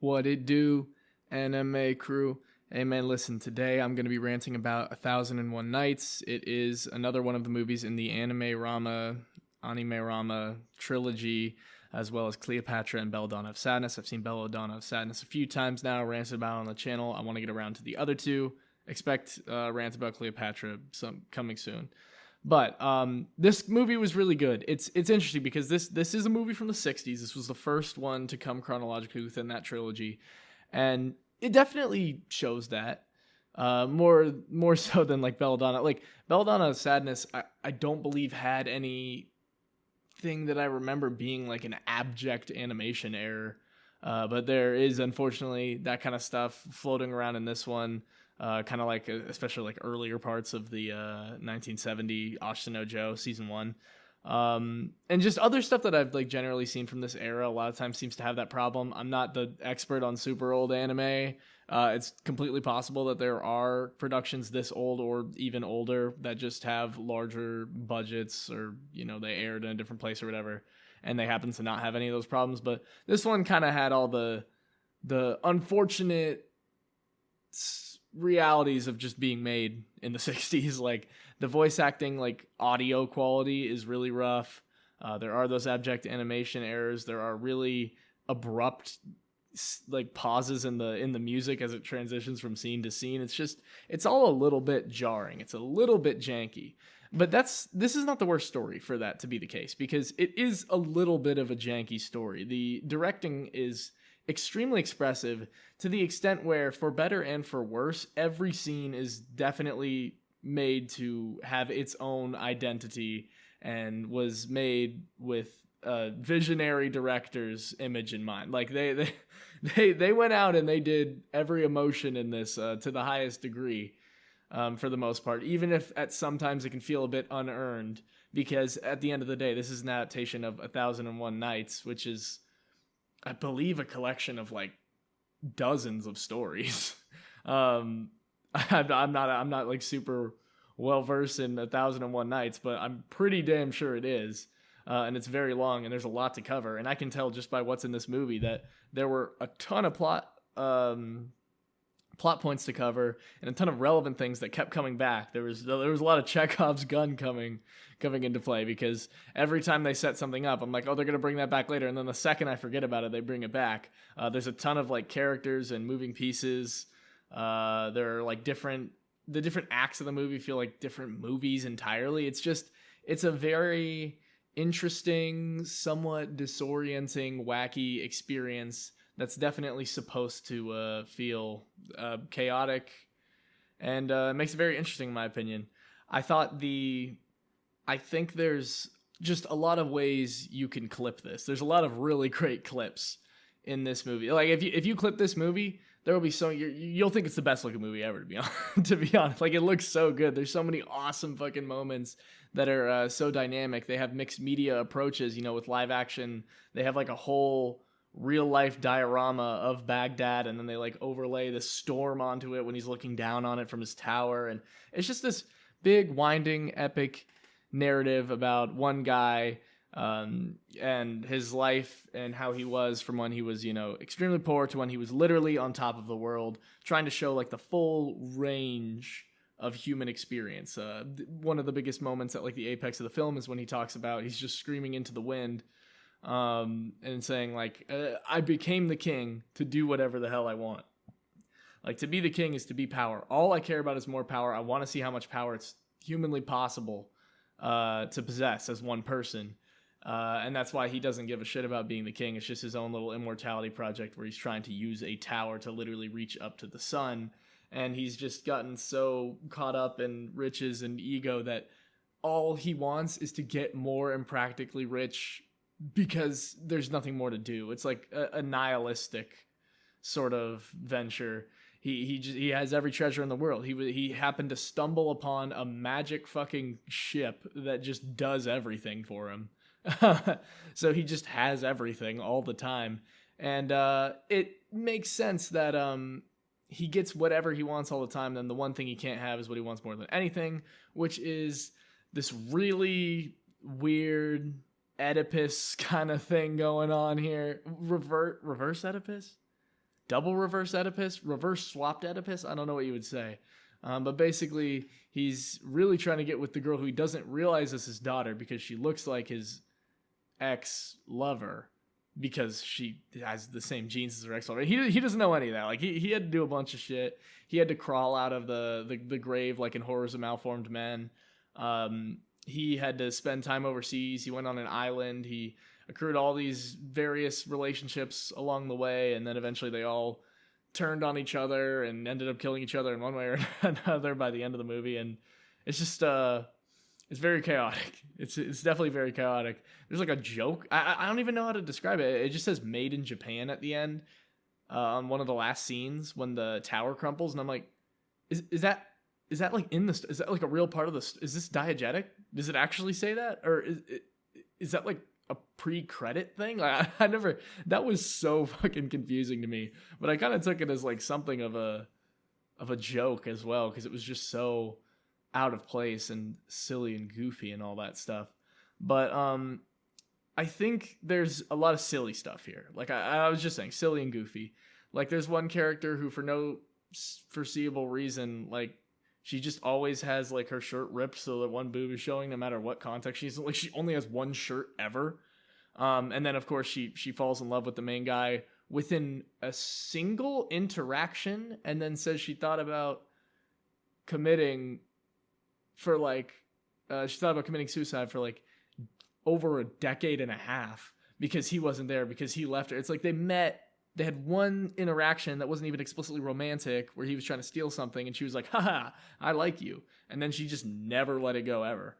What it do, anime crew? Hey man, listen, today I'm going to be ranting about 1001 Nights. It is another one of the movies in the anime Rama trilogy, as well as Cleopatra and Belladonna of Sadness. I've seen Belladonna of Sadness a few times now, ranted about it on the channel. I want to get around to the other two. Expect rant about Cleopatra coming soon. But this movie was really good. It's interesting because this is a movie from the '60s. This was the first one to come chronologically within that trilogy, and it definitely shows that more so than like Belladonna. Like Belladonna Sadness, I don't believe had anything that I remember being like an abject animation error. But there is unfortunately that kind of stuff floating around in this one. Kind of like, especially like earlier parts of the 1970 Ashita Joe season one, and just other stuff that I've like generally seen from this era. A lot of times seems to have that problem. I'm not the expert on super old anime. It's completely possible that there are productions this old or even older that just have larger budgets, or they aired in a different place or whatever, and they happen to not have any of those problems. But this one kind of had all the unfortunate realities of just being made in the 60s. Like the voice acting, like audio quality is really rough. There are those abject animation errors. There are really abrupt like pauses in the music as it transitions from scene to scene. It's all a little bit jarring. It's a little bit janky. But this is not the worst story for that to be the case, because it is a little bit of a janky story. The directing is extremely expressive, to the extent where, for better and for worse, every scene is definitely made to have its own identity and was made with a visionary director's image in mind. Like they went out and they did every emotion in this to the highest degree, for the most part, even if at sometimes it can feel a bit unearned, because at the end of the day, this is an adaptation of 1001 Nights, which is, I believe, a collection of like dozens of stories. I'm not like super well versed in 1001 Nights, but I'm pretty damn sure it is. And it's very long, and there's a lot to cover. And I can tell just by what's in this movie that there were a ton of plot points to cover, and a ton of relevant things that kept coming back. There was a lot of Chekhov's gun coming into play, because every time they set something up, I'm like, oh, they're gonna bring that back later, and then the second I forget about it, they bring it back. There's a ton of like characters and moving pieces. There are like the different acts of the movie feel like different movies entirely. It's a very interesting, somewhat disorienting, wacky experience that's definitely supposed to feel chaotic, and makes it very interesting in my opinion. I thought I think there's just a lot of ways you can clip this. There's a lot of really great clips in this movie. Like if you clip this movie, there will be you'll think it's the best looking movie ever, to be honest. To be honest, like it looks so good. There's so many awesome fucking moments that are so dynamic. They have mixed media approaches. With live action, they have like a whole real life diorama of Baghdad, and then they like overlay the storm onto it when he's looking down on it from his tower, and it's just this big winding epic narrative about one guy, and his life, and how he was from when he was extremely poor to when he was literally on top of the world, trying to show like the full range of human experience. One of the biggest moments at like the apex of the film is when he talks about, he's just screaming into the wind, and saying like, I became the king to do whatever the hell I want. Like, to be the king is to be power. All I care about is more power. I want to see how much power it's humanly possible to possess as one person. And that's why he doesn't give a shit about being the king. It's just his own little immortality project where he's trying to use a tower to literally reach up to the sun. And he's just gotten so caught up in riches and ego that all he wants is to get more and practically rich, because there's nothing more to do. It's like a nihilistic sort of venture. He has every treasure in the world. He happened to stumble upon a magic fucking ship that just does everything for him. So he just has everything all the time, and it makes sense that he gets whatever he wants all the time. Then the one thing he can't have is what he wants more than anything, which is this really weird Oedipus kind of thing going on here. Reverse Oedipus? double reverse swapped Oedipus. I don't know what you would say. But basically, he's really trying to get with the girl who he doesn't realize is his daughter because she looks like his ex-lover because she has the same genes as her ex-lover. He doesn't know any of that. Like, he had to do a bunch of shit. He had to crawl out of the grave like in Horrors of Malformed Men. He had to spend time overseas. He went on an island. He accrued all these various relationships along the way, and then eventually they all turned on each other and ended up killing each other in one way or another by the end of the movie. And it's just it's very chaotic. It's definitely very chaotic. There's like a joke. I don't even know how to describe it. It just says "Made in Japan" at the end on one of the last scenes when the tower crumples, and I'm like, is that like is that like a real part of this? Is this diegetic? Does it actually say that, or is that like a pre-credit thing? Like, I never. That was so fucking confusing to me. But I kind of took it as like something of a joke as well, because it was just so out of place and silly and goofy and all that stuff. But I think there's a lot of silly stuff here. Like I was just saying, silly and goofy. Like there's one character who, for no foreseeable reason, like she just always has like her shirt ripped so that one boob is showing no matter what context she's like. She only has one shirt ever. And then of course she falls in love with the main guy within a single interaction, and then says she thought about committing suicide for like over a decade and a half because he wasn't there, because he left her. It's like they had one interaction that wasn't even explicitly romantic, where he was trying to steal something and she was like, haha, I like you. And then she just never let it go ever,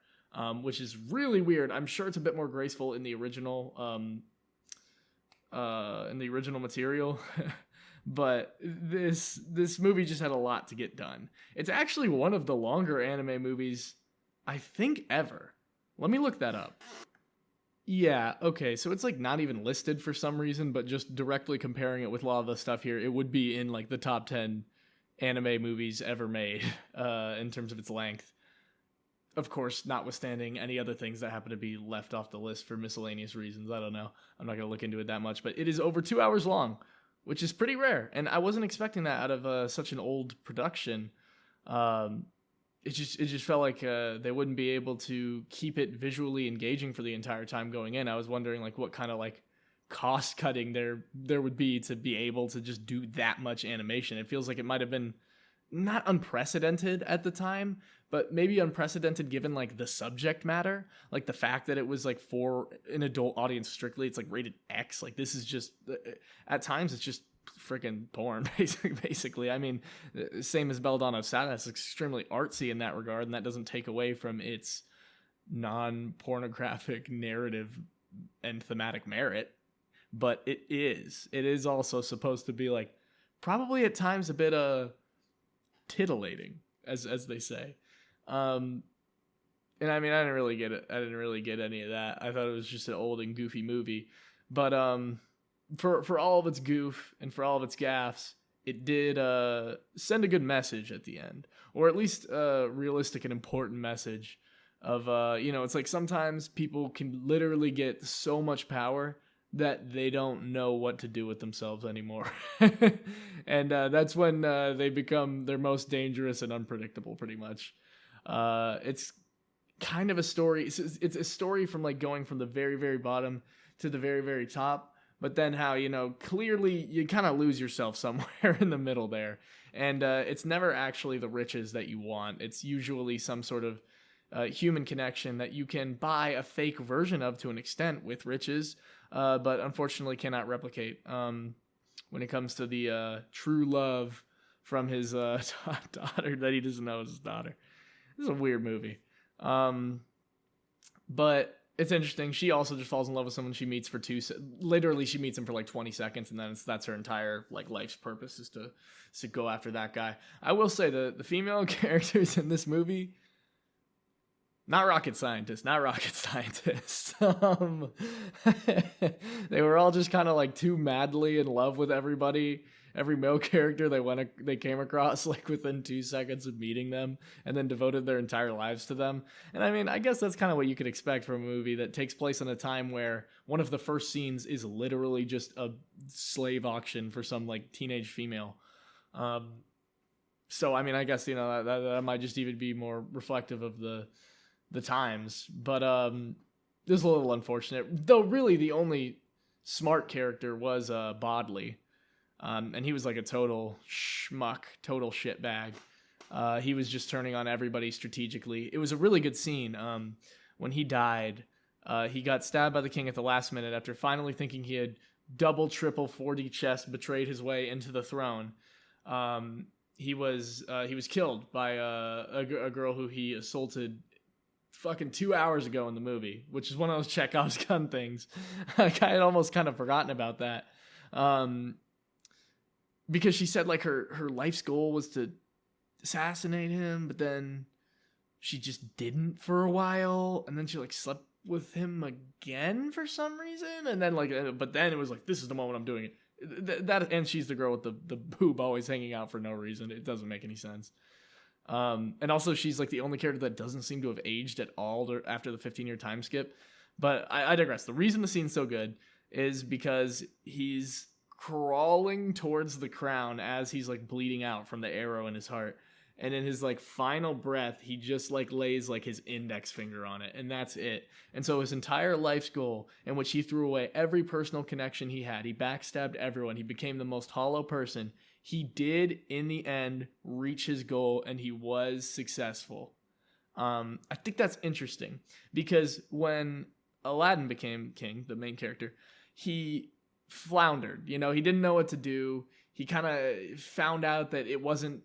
which is really weird. I'm sure it's a bit more graceful in the original material. But this movie just had a lot to get done. It's actually one of the longer anime movies, I think, ever. Let me look that up. Yeah, okay, so it's like not even listed for some reason, but just directly comparing it with a lot of the stuff here, it would be in like the top 10 anime movies ever made in terms of its length. Of course, notwithstanding any other things that happen to be left off the list for miscellaneous reasons. I don't know. I'm not going to look into it that much, but it is over 2 hours long, which is pretty rare. And I wasn't expecting that out of such an old production. It just felt like they wouldn't be able to keep it visually engaging for the entire time going in. I was wondering like what kind of like cost cutting there would be to be able to just do that much animation. It feels like it might have been not unprecedented at the time, but maybe unprecedented given like the subject matter, like the fact that it was like for an adult audience strictly. It's like rated X. Like this is just at times it's just freaking porn basically. I mean, same as Belladonna of Saturn, it's extremely artsy in that regard, and that doesn't take away from its non-pornographic narrative and thematic merit, but it is also supposed to be like probably at times a bit titillating, as they say. And I mean, I didn't really get it. I didn't really get any of that. I thought it was just an old and goofy movie, but for all of its goof and for all of its gaffes, it did send a good message at the end, or at least a realistic and important message of, it's like sometimes people can literally get so much power that they don't know what to do with themselves anymore. And that's when they become their most dangerous and unpredictable, pretty much. It's kind of a story. It's a story from like going from the very, very bottom to the very, very top. But then how, clearly you kind of lose yourself somewhere in the middle there. And it's never actually the riches that you want. It's usually some sort of human connection that you can buy a fake version of to an extent with riches, but unfortunately cannot replicate when it comes to the true love from his daughter that he doesn't know is his daughter. This is a weird movie. But it's interesting. She also just falls in love with someone she meets for literally she meets him for like 20 seconds, and then that's her entire like life's purpose is to go after that guy. I will say the female characters in this movie, Not rocket scientists, not rocket scientists. They were all just kind of like too madly in love with everybody. Every male character they came across like within 2 seconds of meeting them, and then devoted their entire lives to them. And I mean, I guess that's kind of what you could expect from a movie that takes place in a time where one of the first scenes is literally just a slave auction for some like teenage female. So I mean, I guess that might just even be more reflective of the times, but this is a little unfortunate. Though really the only smart character was Bodley, and he was like a total schmuck, total shitbag. He was just turning on everybody strategically. It was a really good scene. When he died, he got stabbed by the king at the last minute after finally thinking he had double, triple, 4D chess betrayed his way into the throne. He was killed by a girl who he assaulted fucking 2 hours ago in the movie, which is one of those Chekhov's gun things. I had almost kind of forgotten about that. Because she said like her life's goal was to assassinate him, but then she just didn't for a while, and then she like slept with him again for some reason, and then but then it was like, this is the moment I'm doing it. That and she's the girl with the boob always hanging out for no reason. It doesn't make any sense. And also she's like the only character that doesn't seem to have aged at all after the 15-year time skip. But I digress. The reason the scene's so good is because he's crawling towards the crown as he's like bleeding out from the arrow in his heart, and in his like final breath he just like lays like his index finger on it, and that's it. And so his entire life's goal, in which he threw away every personal connection he had, he backstabbed everyone, he became the most hollow person, he did in the end reach his goal, and he was successful. I think that's interesting because when Aladdin became king, the main character, he floundered. He didn't know what to do. He kind of found out that it wasn't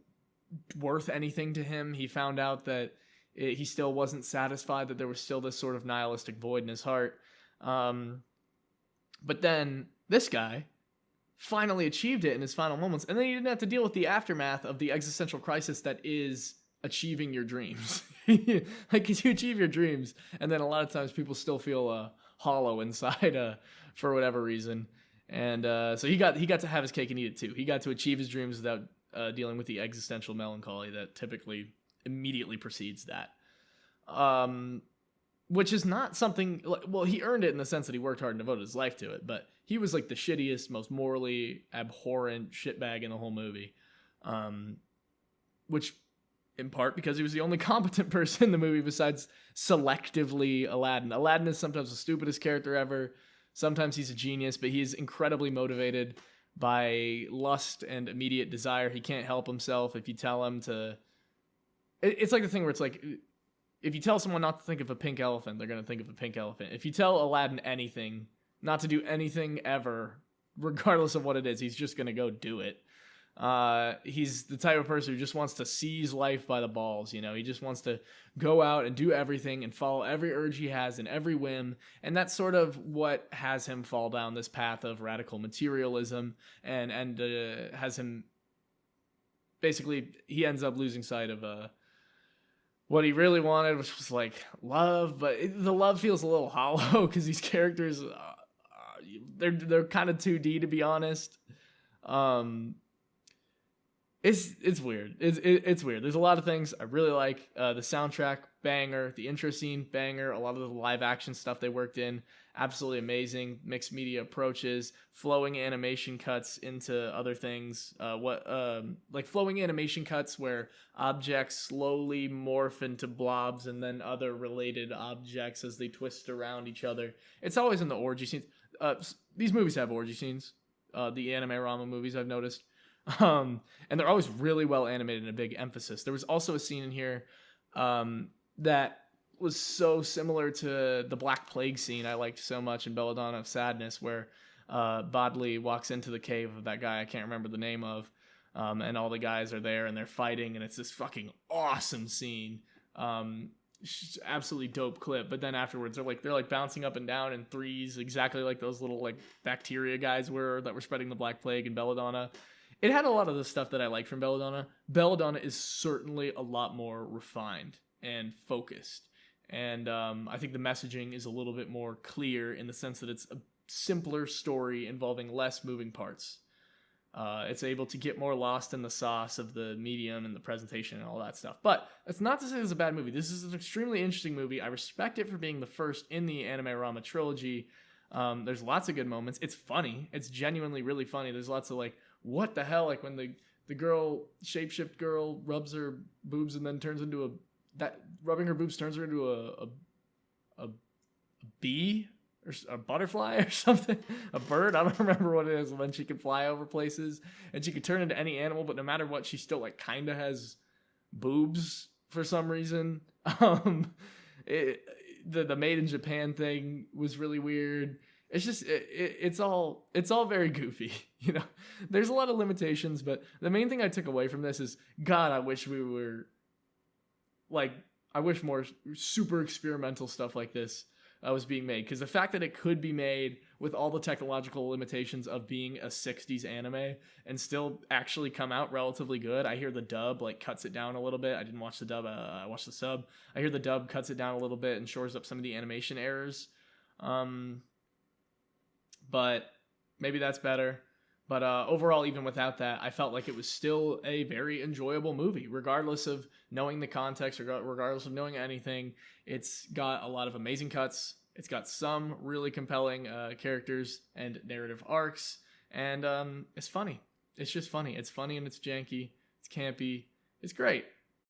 worth anything to him. He found out that he still wasn't satisfied, that there was still this sort of nihilistic void in his heart. But then this guy finally achieved it in his final moments, and then he didn't have to deal with the aftermath of the existential crisis that is achieving your dreams. Like, you achieve your dreams, and then a lot of times people still feel hollow inside for whatever reason. And so he got to have his cake and eat it too. He got to achieve his dreams without dealing with the existential melancholy that typically immediately precedes that. Which is not something... Well, he earned it in the sense that he worked hard and devoted his life to it, but he was like the shittiest, most morally abhorrent shitbag in the whole movie. Which, in part, because he was the only competent person in the movie besides selectively Aladdin. Aladdin is sometimes the stupidest character ever. Sometimes he's a genius, but he's incredibly motivated by lust and immediate desire. He can't help himself. If you tell him to... It's like the thing where it's like, if you tell someone not to think of a pink elephant, they're going to think of a pink elephant. If you tell Aladdin anything, not to do anything ever, regardless of what it is, he's just going to go do it. He's the type of person who just wants to seize life by the balls. He just wants to go out and do everything and follow every urge he has and every whim. And that's sort of what has him fall down this path of radical materialism and has him basically, he ends up losing sight of what he really wanted, which was like love. But the love feels a little hollow because these characters, they're kind of 2D, to be honest. It's weird. It's weird. There's a lot of things I really like. The soundtrack, banger. The intro scene, banger. A lot of the live action stuff they worked in, absolutely amazing. Mixed media approaches, flowing animation cuts into other things. Like flowing animation cuts where objects slowly morph into blobs and then other related objects as they twist around each other. It's always in the orgy scenes. These movies have orgy scenes. The anime-rama movies, I've noticed. And they're always really well animated and a big emphasis. There was also a scene in here that was so similar to the Black Plague scene I liked so much in Belladonna of Sadness, where Bodley walks into the cave of that guy I can't remember the name of, and all the guys are there and they're fighting, and it's this fucking awesome scene. Absolutely dope clip. But then afterwards they're like bouncing up and down in threes, exactly like those little like bacteria guys that were spreading the Black Plague in Belladonna. It had a lot of the stuff that I like from Belladonna. Belladonna is certainly a lot more refined and focused And I think the messaging is a little bit more clear in the sense that it's a simpler story involving less moving parts. It's able to get more lost in the sauce of the medium and the presentation and all that stuff. But that's not to say it's a bad movie. This is an extremely interesting movie. I respect it for being the first in the Anime-Rama trilogy. There's lots of good moments. It's funny. It's genuinely really funny. There's lots of like, what the hell? Like when the girl, shapeshift girl, rubs her boobs and then turns into rubbing her boobs turns her into a bee or a butterfly or something, a bird. I don't remember what it is. When she can fly over places and she can turn into any animal, but no matter what, she still like kind of has boobs for some reason. The made in Japan thing was really weird. It's just it's all very goofy, you know. There's a lot of limitations, but the main thing I took away from this is, God, I wish we were like, I wish more super experimental stuff like this was being made, because the fact that it could be made with all the technological limitations of being a 60s anime and still actually come out relatively good. I hear the dub like cuts it down a little bit. I didn't watch the dub. I watched the sub. I hear the dub cuts it down a little bit and shores up some of the animation errors. But maybe that's better. But overall, even without that, I felt like it was still a very enjoyable movie, regardless of knowing the context, regardless of knowing anything. It's got a lot of amazing cuts. It's got some really compelling characters and narrative arcs. And it's funny. It's just funny. It's funny and it's janky. It's campy. It's great.